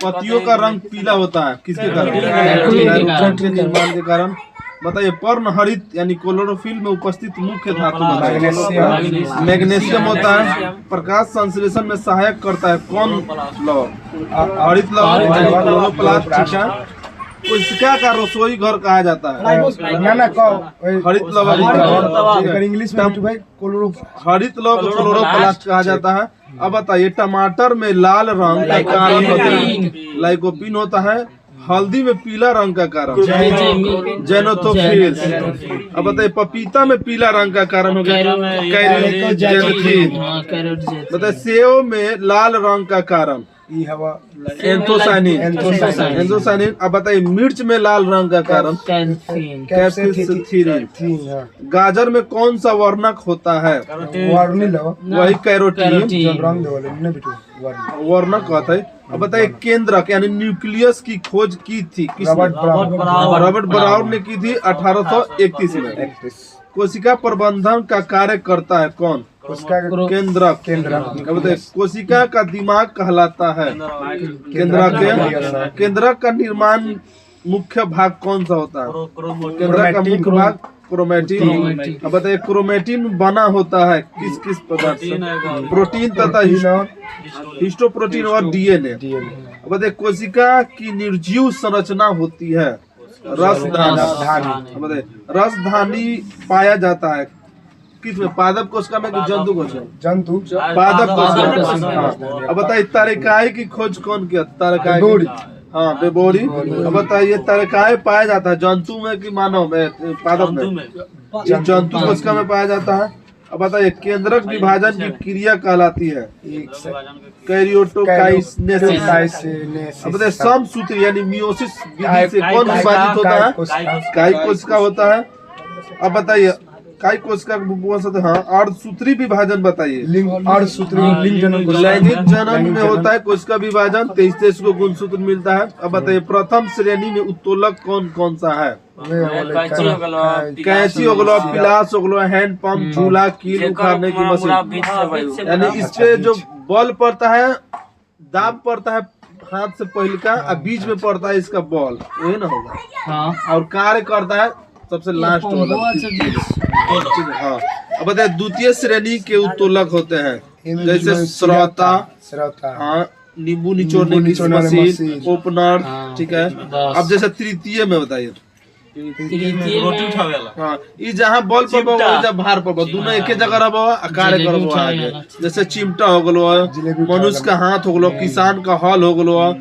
पत्तियों का रंग पीला होता है किसके कारण? के निर्माण के कारण। बताइए पर्ण हरित यानी क्लोरोफिल में उपस्थित मुख्य धातु बताइए। मैग्नीशियम होता है। प्रकाश संश्लेषण में सहायक करता है कौन लौह? हरित लौह क्लोरोप्लास्ट। ठीक है। कोशिका का रसोई घर कहा जाता है? हरित लौह। इंग्लिश में हरित लौह को क्लोरोप्लास्ट कहा जाता है। अब बताइए टमाटर में लाल रंग का कारण होता है लाइकोपीन होता है। हल्दी में पीला रंग का कारण जेनोथोफिल्स। अब बताइए पपीता में पीला रंग का कारण हो गया कैरोटीन। बताइए सेव में लाल रंग का कारण एंथोसाइनिन। अब बताइए मिर्च में लाल रंग का कारण कैप्सिसिन। गाजर में कौन सा वर्णक होता है? वही कैरोटीन वर्णक होता है। अब बताइए केंद्रक यानी न्यूक्लियस की खोज की थी किसने? रॉबर्ट ब्राउन ने की थी 1831 में। कोशिका प्रबंधन का कार्य करता है कौन? केंद्रक। अब बताइए कोशिका का दिमाग कहलाता है केंद्रक। केंद्रक का निर्माण मुख्य भाग कौन सा होता है? केंद्रक का मुख्य भाग क्रोमेटिन। अब बताइए क्रोमेटिन बना होता है किस किस पदार्थ से? प्रोटीन तथा हिस्टोप्रोटीन और डीएनए। अब बताइए कोशिका की निर्जीव संरचना होती है रसधानी। बताइए रसधानी पाया जाता है किस में? पादप कोशिका में कि जंतु कोशिका? पादप कोशिका। अब बताइए तारिकाई की खोज कौन किया? तारिकाई। हाँ बेबोरी। अब बताइए तारिकाई पाया जाता है जंतु में कि मानव में? पादप में। जंतु कोशिका में पाया जाता है। अब बताइए केंद्रक विभाजन की क्रिया कहलाती है कैरियोटोकाइनेसिस। अब बताइए समसूत्र यानी मियोसिस विधि से कौन विभाजित होता है? काई कोशिका होता है। अब बताइए काई कोशिका हाँ अर्धसूत्री विभाजन बताइए। लैंगिक जनन में होता है कोशिका विभाजन। 23 को गुणसूत्र मिलता है। अब बताइए प्रथम श्रेणी में उत्तोलक कौन कौन सा है? कैंची हो गलो, पिलास हो गलो, हैंड पंप, झूला, कील उखाड़ने की मशीन। यानी इस पे जो बॉल पड़ता है दाब पड़ता है हाथ से पहले का और बीच में पड़ता है इसका बॉल यही ना होगा। और कार्य करता है सबसे लास्ट वाला। हाँ अब बताइए द्वितीय श्रेणी के उत्तोलक होते हैं जैसे श्रोता, हाँ नींबू निचोड़ने की मशीन, ओपनर। ठीक है। अब जैसे तृतीय में बताइए हाँ ये जहाँ बॉल पर जब भार पर दोनों एक जगह रहो कार्य करो आगे। जैसे चिमटा हो गलो, मनुष्य का हाथ हो गलो, किसान का हल हो गलो।